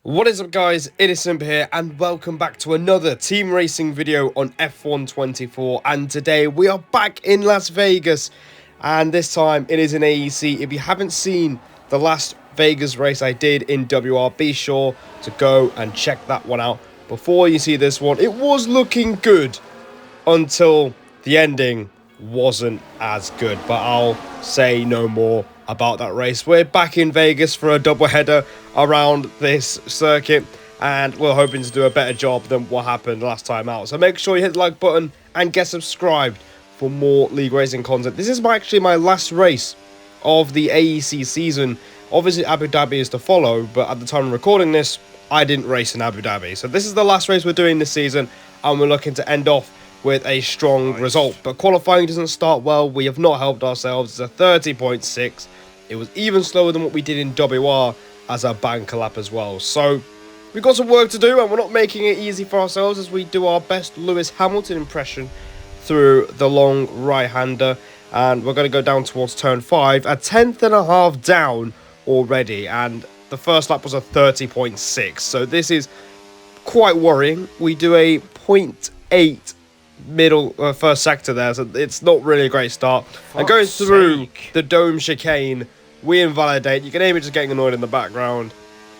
What is up, guys? It is Simba here, and welcome back to another team racing video on F124. And today we are back in Las Vegas, and this time it is in AEC. If you haven't seen the last Vegas race I did in WR, be sure to go and check that one out before you see this one. It was looking good until the ending wasn't as good, but I'll say no more about that race. We're back in Vegas for a doubleheader around this circuit, and we're hoping to do a better job than what happened last time out. So make sure you hit the like button and get subscribed for more league racing content. This is actually my last race of the AEC season. Obviously Abu Dhabi is to follow, but at the time of recording this, I didn't race in Abu Dhabi. So this is the last race we're doing this season, and we're looking to end off with a strong result. But qualifying doesn't start well. We have not helped ourselves. It's a 30.6. It was even slower than what we did in WR as our banker lap as well. So we've got some work to do, and we're not making it easy for ourselves as we do our best Lewis Hamilton impression through the long right-hander. And we're going to go down towards turn 5, a tenth and a half down already. And the first lap was a 30.6. So this is quite worrying. We do a 0.8 middle first sector there, so it's not really a great start. And going through the dome chicane, we invalidate. You can hear me just getting annoyed in the background,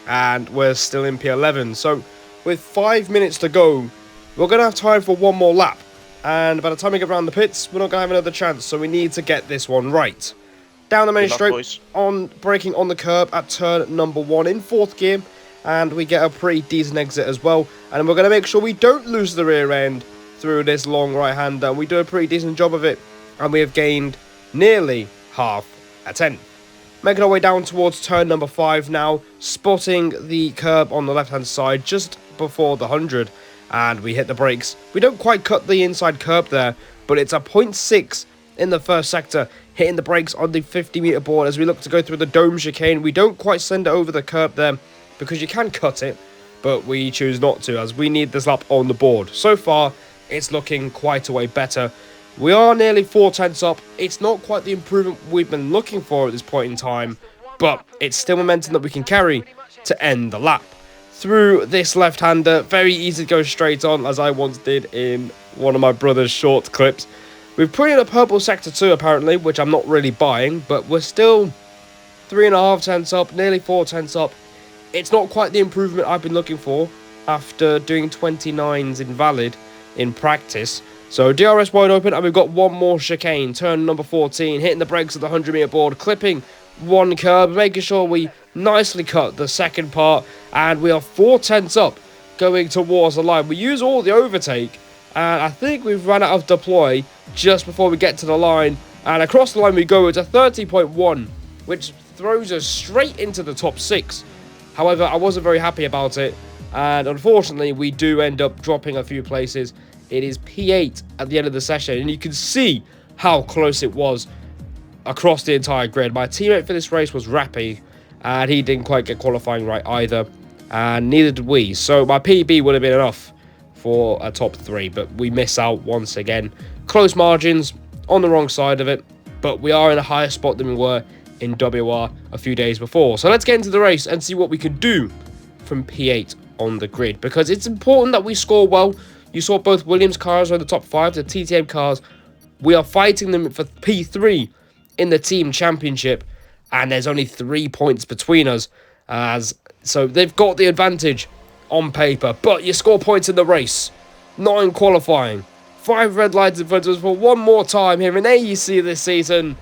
and we're still in P11. So with 5 minutes to go, we're gonna have time for one more lap, and by the time we get around the pits, we're not gonna have another chance. So we need to get this one right. Down the main straight, on braking on the curb at turn number 1 in 4th gear, and we get a pretty decent exit as well. And we're gonna make sure we don't lose the rear end through this long right-hander. We do a pretty decent job of it, and we have gained nearly half a tenth. Making our way down towards turn number 5 now, spotting the curb on the left-hand side just before the 100, and we hit the brakes. We don't quite cut the inside curb there, but it's a 0.6 in the first sector, hitting the brakes on the 50-meter board as we look to go through the dome chicane. We don't quite send it over the curb there, because you can cut it, but we choose not to, as we need this lap on the board. So far, it's looking quite a way better. We are nearly 4 tenths up. It's not quite the improvement we've been looking for at this point in time, but it's still momentum that we can carry to end the lap. Through this left-hander, very easy to go straight on, as I once did in one of my brother's short clips. We've put in a purple sector 2 apparently, which I'm not really buying, but we're still 3.5 tenths up, nearly 4 tenths up. It's not quite the improvement I've been looking for after doing 29s invalid in practice. So DRS wide open, and we've got one more chicane, turn number 14, hitting the brakes at the 100-meter board, clipping one curb, making sure we nicely cut the second part, and we are 4 tenths up going towards the line. We use all the overtake, and I think we've run out of deploy just before we get to the line, and across the line we go. It's a 30.1, which throws us straight into the top 6. However, I wasn't very happy about it, and unfortunately we do end up dropping a few places. It is P8 at the end of the session, and you can see how close it was across the entire grid. My teammate for this race was Rappy, and he didn't quite get qualifying right either, and neither did we. So my PB would have been enough for a top 3, but we miss out once again. Close margins on the wrong side of it, but we are in a higher spot than we were in WR a few days before. So let's get into the race and see what we can do from P8 on the grid, because it's important that we score well. You saw both Williams cars are in the top 5, the TTM cars. We are fighting them for P3 in the team championship, and there's only 3 points between us. So they've got the advantage on paper, but you score points in the race, not in qualifying. 5 red lights in front of us for one more time here in AEC this season,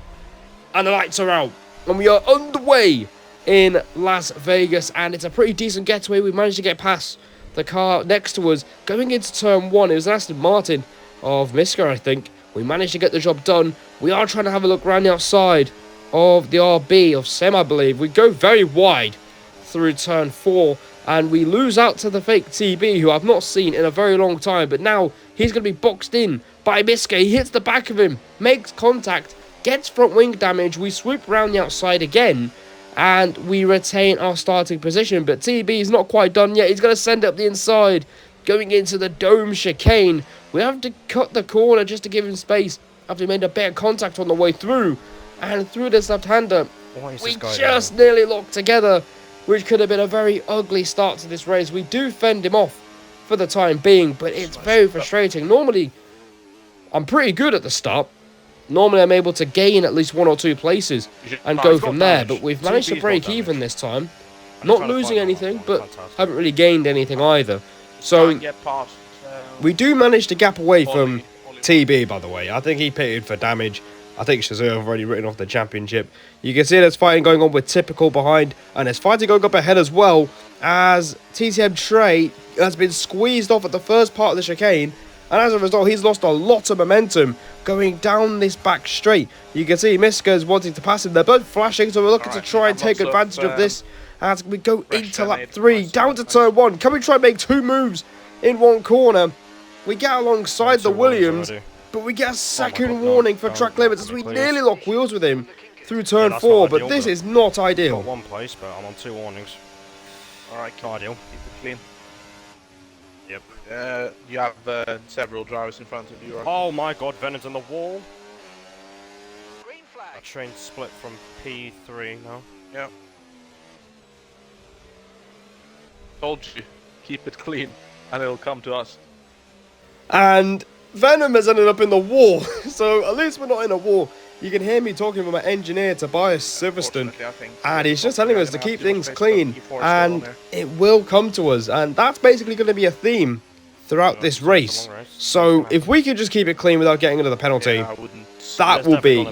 and the lights are out, and we are underway in Las Vegas, and it's a pretty decent getaway. We managed to get past the car next to us going into turn 1. It was Aston Martin of Miska, I think. We managed to get the job done. We are trying to have a look around the outside of the RB of Sem, I believe. We go very wide through turn 4, and we lose out to the fake TB, who I've not seen in a very long time, but now he's going to be boxed in by Miska. He hits the back of him, makes contact, gets front wing damage. We swoop around the outside again, and we retain our starting position, but TB is not quite done yet. He's going to send it up the inside, going into the dome chicane. We have to cut the corner just to give him space after he made a bit of contact on the way through, and through this left-hander, we just nearly locked together, which could have been a very ugly start to this race. We do fend him off for the time being, but it's very frustrating. Normally, I'm pretty good at the start. Normally, I'm able to gain at least 1 or 2 places and go from there, but we've managed to break even this time. Not losing anything, but haven't really gained anything either. So, we do manage to gap away from TB, by the way. I think he pitted for damage. I think Shazir have already written off the championship. You can see there's fighting going on with Typical behind, and there's fighting going up ahead as well, as TTM Trey has been squeezed off at the first part of the chicane, and as a result, he's lost a lot of momentum going down this back straight. You can see Miska's wanting to pass him. They're both flashing, so we're looking to try and take advantage of this as we go into lap 3, down to turn 1. Can we try and make 2 moves in one corner? We get alongside the Williams, but we get a second warning for track limits as we nearly lock wheels with him through turn 4, but this is not ideal. Got 1 place, but I'm on 2 warnings. Alright, not ideal. Keep it clean. Yep. You have several drivers in front of you. Oh my god, Venom's in the wall. A train split from P3 now. Yep. Told you, keep it clean, and it'll come to us. And Venom has ended up in the wall, so at least we're not in a wall. You can hear me talking with my engineer, Tobias Silverstone, and he's just telling us to keep things clean, and it will come to us, and that's basically going to be a theme throughout this race. So if we could just keep it clean without getting into the penalty, that will be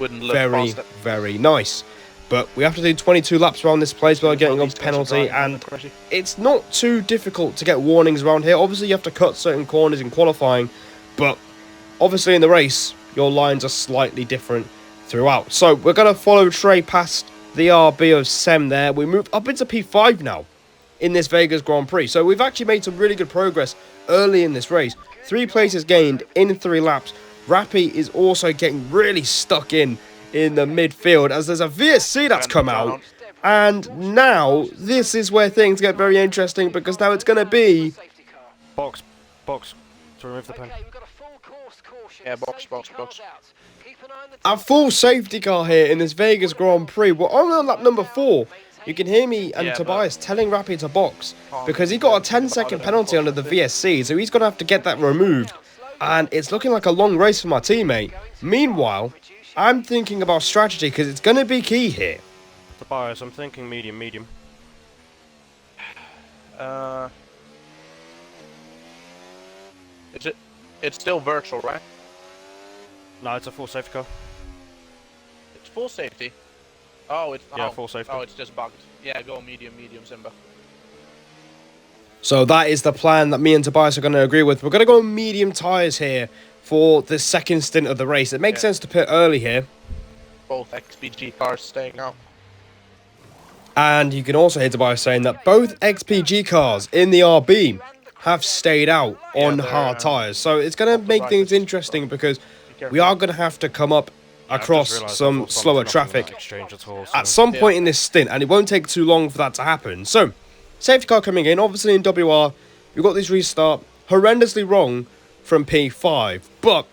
very, very nice. But we have to do 22 laps around this place without getting a penalty, and it's not too difficult to get warnings around here. Obviously, you have to cut certain corners in qualifying, but obviously in the race, your lines are slightly different throughout. So we're going to follow Trey past the RB of Sem there. We move up into P5 now in this Vegas Grand Prix. So we've actually made some really good progress early in this race. 3 places gained in 3 laps. Rappy is also getting really stuck in the midfield as there's a VSC that's come out. And now this is where things get very interesting, because now it's going to be... Box. To remove the pen. Yeah, box. A full safety car here in this Vegas Grand Prix. We're on lap number 4. You can hear me and Tobias telling Rappy to box because he got a 10-second penalty under the VSC, so he's going to have to get that removed. And it's looking like a long race for my teammate. Meanwhile, I'm thinking about strategy because it's going to be key here. Tobias, I'm thinking medium. It's still virtual, right? No, it's a full safety car. It's full safety. Oh, it's full safety. Oh, it's just bugged. Yeah, go medium, Simba. So that is the plan that me and Tobias are going to agree with. We're going to go medium tyres here for the second stint of the race. It makes sense to pit early here. Both XPG cars staying out. And you can also hear Tobias saying that both XPG cars in the RB have stayed out on hard tyres. So it's going to make things interesting because we are going to have to come up across some slower traffic at some point in this stint, and it won't take too long for that to happen. So, safety car coming in. Obviously in WR, we've got this restart horrendously wrong from P5, but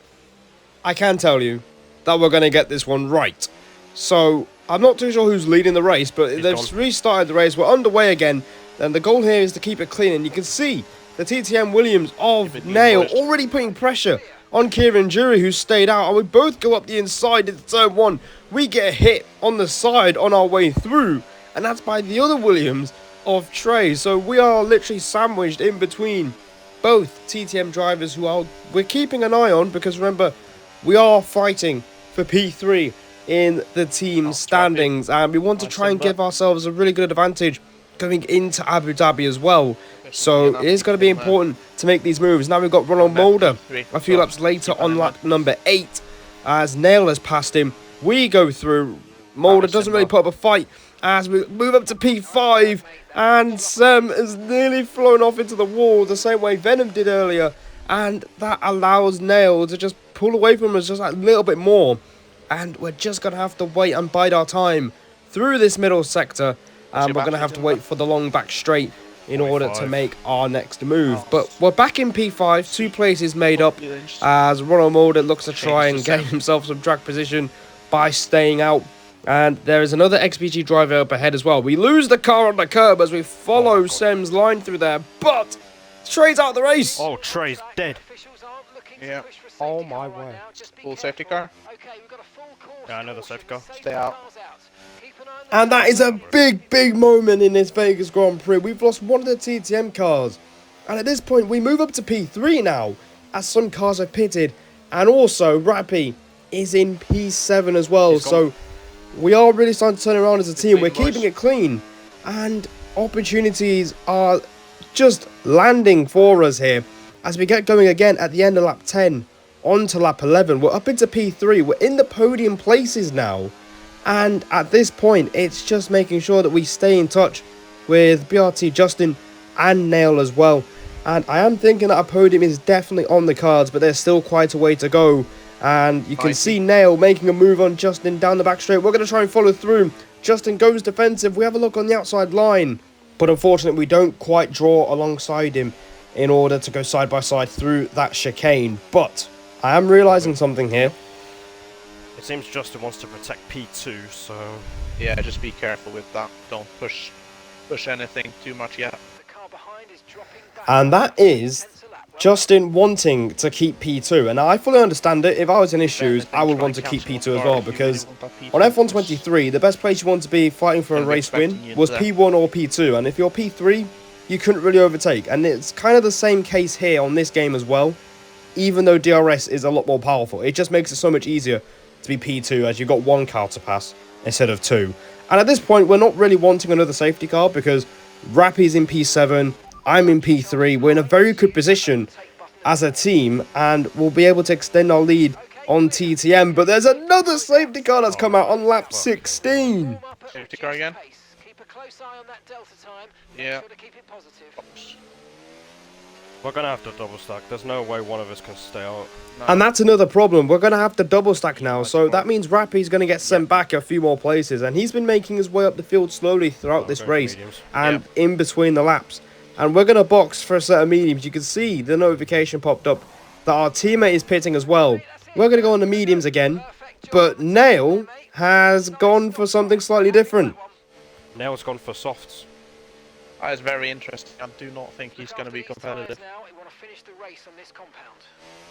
I can tell you that we're going to get this one right. So, I'm not too sure who's leading the race, but they've restarted the race. We're underway again, and the goal here is to keep it clean, and you can see the TTM Williams of Nail already putting pressure on Kieran Jury, who stayed out, and we both go up the inside into turn 1. We get a hit on the side on our way through, and that's by the other Williams of Trey. So we are literally sandwiched in between both TTM drivers who we're keeping an eye on, because remember, we are fighting for P3 in the team standings, and we want to try and give ourselves a really good advantage going into Abu Dhabi as well. So it is going to be important to make these moves. Now we've got Ronald Mulder a few laps later on lap number 8 as Nail has passed him. We go through. Mulder doesn't really put up a fight as we move up to P5, and Sem has nearly flown off into the wall the same way Venom did earlier, and that allows Nail to just pull away from us just a little bit more, and we're just going to have to wait and bide our time through this middle sector, and we're going to have to wait for the long back straight in order to make our next move. But we're back in P5, 2 places made up, as Ronald Mulder looks to try and gain himself some drag position by staying out. And there is another XPG driver up ahead as well. We lose the car on the curb as we follow Sem's line through there, but Trey's out of the race. Oh, Trey's dead. Yeah. Oh my way. Full safety car. Yeah, another safety car. Stay out. And that is a big moment in this Vegas Grand Prix. We've lost one of the TTM cars. And at this point, we move up to P3 now, as some cars have pitted. And also, Rappy is in P7 as well. So we are really starting to turn around as a team. We're keeping it clean. And opportunities are just landing for us here. As we get going again at the end of lap 10, on to lap 11. We're up into P3. We're in the podium places now. And at this point, it's just making sure that we stay in touch with BRT, Justin, and Nail as well. And I am thinking that a podium is definitely on the cards, but there's still quite a way to go. And you can see Nail making a move on Justin down the back straight. We're going to try and follow through. Justin goes defensive. We have a look on the outside line. But unfortunately, we don't quite draw alongside him in order to go side by side through that chicane. But I am realising something here. It seems Justin wants to protect P2, so... Yeah, just be careful with that. Don't push anything too much yet. And that is Justin wanting to keep P2. And I fully understand it. If I was in his shoes, I would want to keep P2 as well. Because on F123, the best place you want to be fighting for a race win was P1 or P2. And if you're P3, you couldn't really overtake. And it's kind of the same case here on this game as well. Even though DRS is a lot more powerful. It just makes it so much easier to be P2 as you've got one car to pass instead of two. And at this point, we're not really wanting another safety car because Rappy's in P7, I'm in P3. We're in a very good position as a team and we'll be able to extend our lead on TTM. But there's another safety car that's come out on lap 16. Safety car again? Yeah. We're going to have to double stack. There's no way one of us can stay out. No. And that's another problem. We're going to have to double stack now. So that means Rappy's going to get sent back a few more places. And he's been making his way up the field slowly throughout this race. And in between the laps. And we're going to box for a set of mediums. You can see the notification popped up that our teammate is pitting as well. We're going to go on the mediums again. But Nail has gone for something slightly different. Nail's gone for softs. That is very interesting. I do not think he's going to be competitive.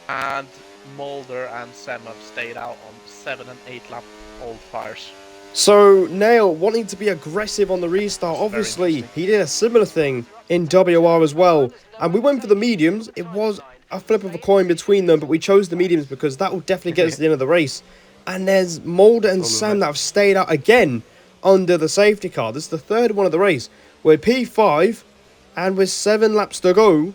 And Mulder and Sem have stayed out on 7 and 8 lap old fires. So Nail wanting to be aggressive on the restart. Obviously, he did a similar thing in WR as well. And we went for the mediums. It was a flip of a coin between them, but we chose the mediums because that will definitely get us to the end of the race. And there's Mulder and Sam that have stayed out again under the safety car. This is the third one of the race. We're P5, and with 7 laps to go,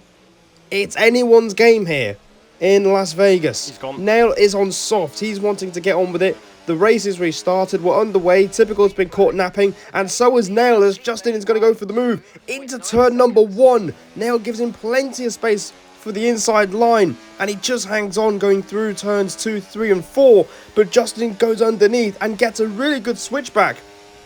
it's anyone's game here in Las Vegas. He's gone. Nail is on soft. He's wanting to get on with it. The race is restarted. We're underway. Typical's been caught napping, and so is Nail as Justin is going to go for the move into turn number 1. Nail gives him plenty of space for the inside line, and he just hangs on going through turns 2, 3, and 4. But Justin goes underneath and gets a really good switchback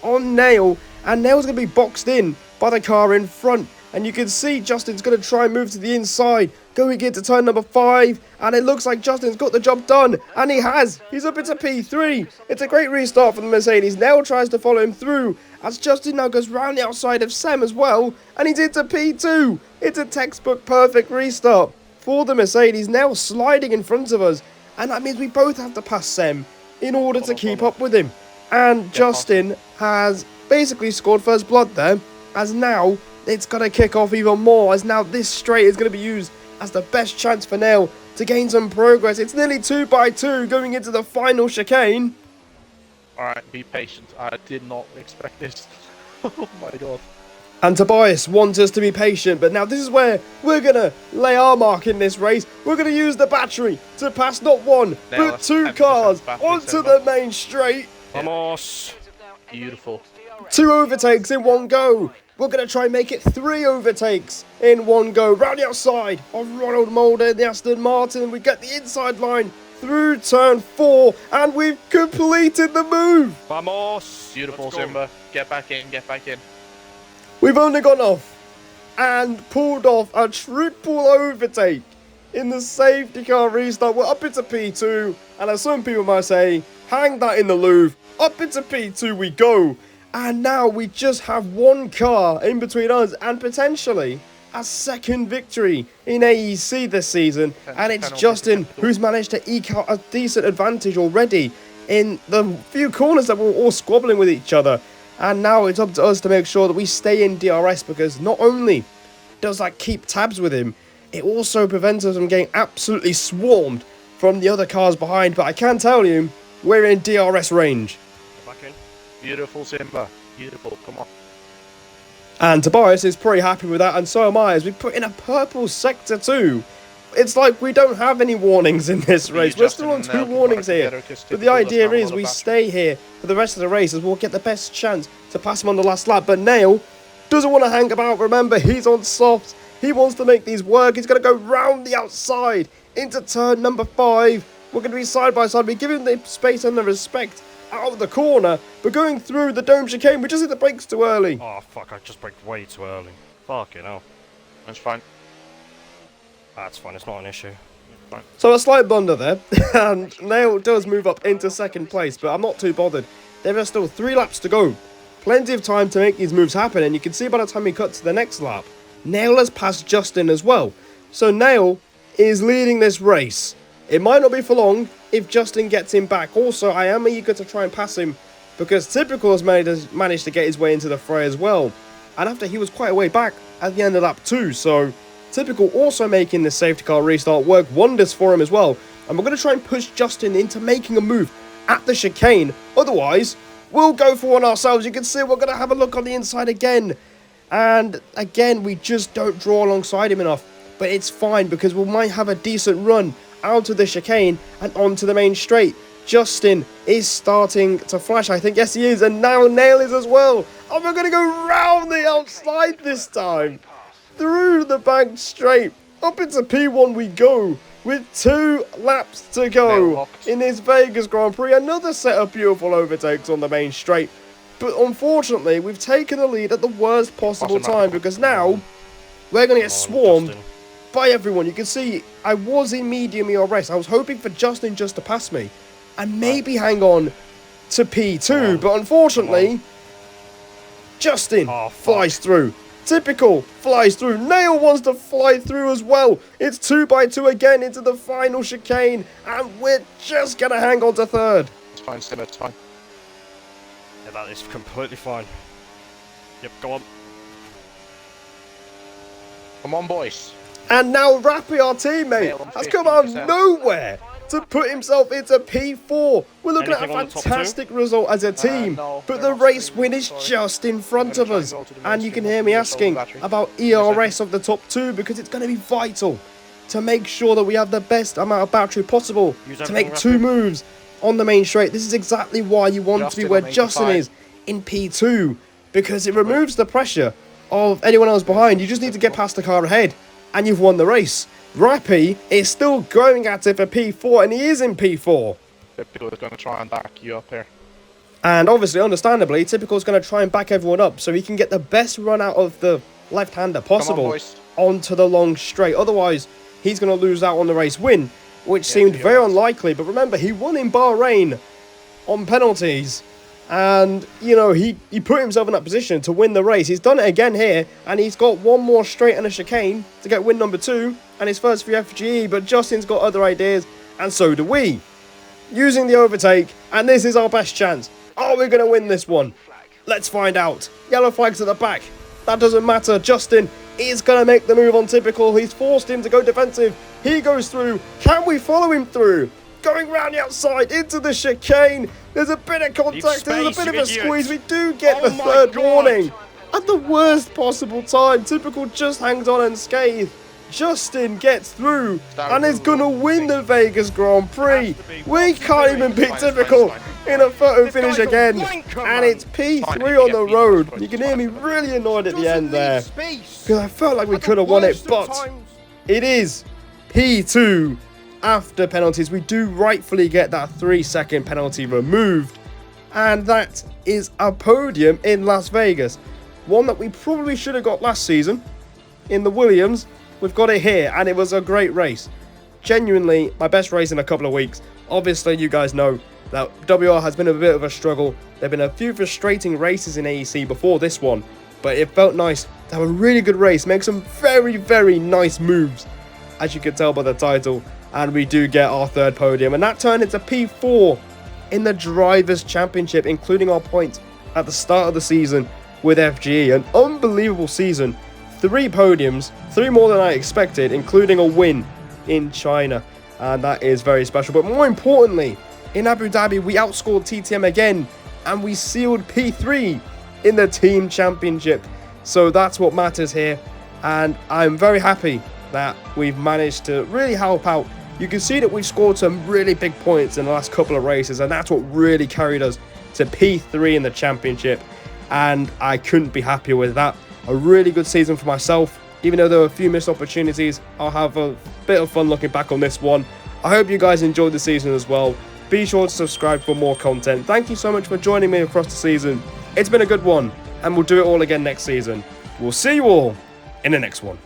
on Nail, and Nail's going to be boxed in by the car in front. And you can see Justin's going to try and move to the inside, going into turn number 5, and it looks like Justin's got the job done, and he has. He's up into P3. It's a great restart for the Mercedes. Nail tries to follow him through, as Justin now goes round the outside of Sam as well, and he's into P2. It's a textbook perfect restart for the Mercedes, now sliding in front of us, and that means we both have to pass Sam in order to keep up with him. And Justin has basically scored first blood there, as now it's going to kick off even more, as now this straight is going to be used as the best chance for Nail to gain some progress. It's nearly 2 by 2 going into the final chicane. Alright, be patient. I did not expect this. Oh my god. And Tobias wants us to be patient, but now this is where we're going to lay our mark in this race. We're going to use the battery to pass not one, but 2 cars onto the main straight. Vamos! Beautiful. 2 overtakes in one go. We're going to try and make it 3 overtakes in one go. Round the outside of Ronald Mulder, the Aston Martin. We get the inside line through turn 4, and we've completed the move. Vamos! Beautiful, Simba. Get back in, get back in. We've only gone off and pulled off a triple overtake in the safety car restart. We're up into P2, and as some people might say, hang that in the Louvre, up into P2 we go. And now we just have one car in between us and potentially a second victory in AEC this season. And it's Justin who's managed to eke out a decent advantage already in the few corners that we're all squabbling with each other. And now it's up to us to make sure that we stay in DRS, because not only does that keep tabs with him, it also prevents us from getting absolutely swarmed from the other cars behind. But I can tell you, we're in DRS range. Back in. Beautiful, Simba. Beautiful, come on. And Tobias is pretty happy with that, and so am I, as we put in a purple sector 2. It's like we don't have any warnings in this race. We're still on 2 warnings here. But the idea is we stay here for the rest of the race, as we'll get the best chance to pass him on the last lap. But Nail doesn't want to hang about. Remember, he's on softs. He wants to make these work. He's going to go round the outside into turn number 5. We're going to be side by side. We give him the space and the respect out of the corner, but going through the dome chicane, we just hit the brakes too early. Oh fuck, I just braked way too early. Fucking hell. That's fine. That's fine, it's not an issue. Fine. So a slight blunder there, and Nail does move up into second place, but I'm not too bothered. There are still 3 laps to go. Plenty of time to make these moves happen, and you can see by the time we cut to the next lap, Nail has passed Justin as well. So Nail is leading this race. It might not be for long if Justin gets him back. Also, I am eager to try and pass him, because Typical has managed to get his way into the fray as well. And after he was quite a way back at the end of lap 2, so Typical also making the safety car restart work wonders for him as well. And we're going to try and push Justin into making a move at the chicane. Otherwise, we'll go for one ourselves. You can see we're going to have a look on the inside again. And again, we just don't draw alongside him enough. But it's fine, because we might have a decent run out of the chicane and onto the main straight. Justin is starting to flash, I think. Yes, he is. And now Nail is as well. And we're going to go round the outside this time. Through the bank straight. Up into P1 we go. With 2 laps to go in this Vegas Grand Prix. Another set of beautiful overtakes on the main straight. But unfortunately, we've taken the lead at the worst possible time, because now we're going to get swarmed by everyone. You can see I was in medium ERS. I was hoping for Justin just to pass me and maybe hang on to P2, but unfortunately Justin flies through. Typical flies through. Nail wants to fly through as well. It's 2 by 2 again into the final chicane, and we're just gonna hang on to 3rd. It's fine, Simba, it's fine. Yeah, that is completely fine. Yep, go on. Come on, boys. And now Rappy, our teammate, has come out of nowhere to put himself into P4. We're looking at a fantastic result as a team, but the race win is just in front of us. And you can hear me asking about ERS of the top 2, because it's going to be vital to make sure that we have the best amount of battery possible to make 2 moves on the main straight. This is exactly why you want to be where Justin is, in P2, because it removes the pressure of anyone else behind. You just need to get past the car ahead, and you've won the race. Rappy is still going at it for P4, and he is in P4. Typical is going to try and back you up here. And obviously, understandably, Typical is going to try and back everyone up so he can get the best run out of the left-hander possible onto the long straight. Otherwise, he's going to lose out on the race win, which seemed very unlikely. But remember, he won in Bahrain on penalties. And, you know, he put himself in that position to win the race. He's done it again here, and he's got one more straight and a chicane to get win number 2 and his first for FGE. But Justin's got other ideas, and so do we. Using the overtake, and this is our best chance. Are we going to win this one? Let's find out. Yellow flags at the back. That doesn't matter. Justin is going to make the move on Typical. He's forced him to go defensive. He goes through. Can we follow him through? Going round the outside into the chicane. There's a bit of contact. There's a bit of a squeeze. We do get the 3rd warning at the worst possible time. Typical just hangs on unscathed. Justin gets through and is going to win the Vegas Grand Prix. We can't even beat Typical in a photo finish again. And it's P3 on the road. You can hear me really annoyed at the end there, because I felt like we could have won it, but it is P2 after penalties. We do rightfully get that 3-second penalty removed, and that is a podium in Las Vegas. One that we probably should have got last season in the Williams. We've got it here, and it was a great race. Genuinely, my best race in a couple of weeks. Obviously, you guys know Now, WR has been a bit of a struggle. There have been a few frustrating races in AEC before this one, but it felt nice to have a really good race, make some very, very nice moves, as you can tell by the title, and we do get our third podium, and that turned into P4 in the Drivers' Championship, including our points at the start of the season with FGE. An unbelievable season, 3 podiums, 3 more than I expected, including a win in China, and that is very special. But more importantly, in Abu Dhabi, we outscored TTM again, and we sealed P3 in the Team Championship. So that's what matters here, and I'm very happy that we've managed to really help out. You can see that we've scored some really big points in the last couple of races, and that's what really carried us to P3 in the Championship, and I couldn't be happier with that. A really good season for myself. Even though there were a few missed opportunities, I'll have a bit of fun looking back on this one. I hope you guys enjoyed the season as well. Be sure to subscribe for more content. Thank you so much for joining me across the season. It's been a good one, and we'll do it all again next season. We'll see you all in the next one.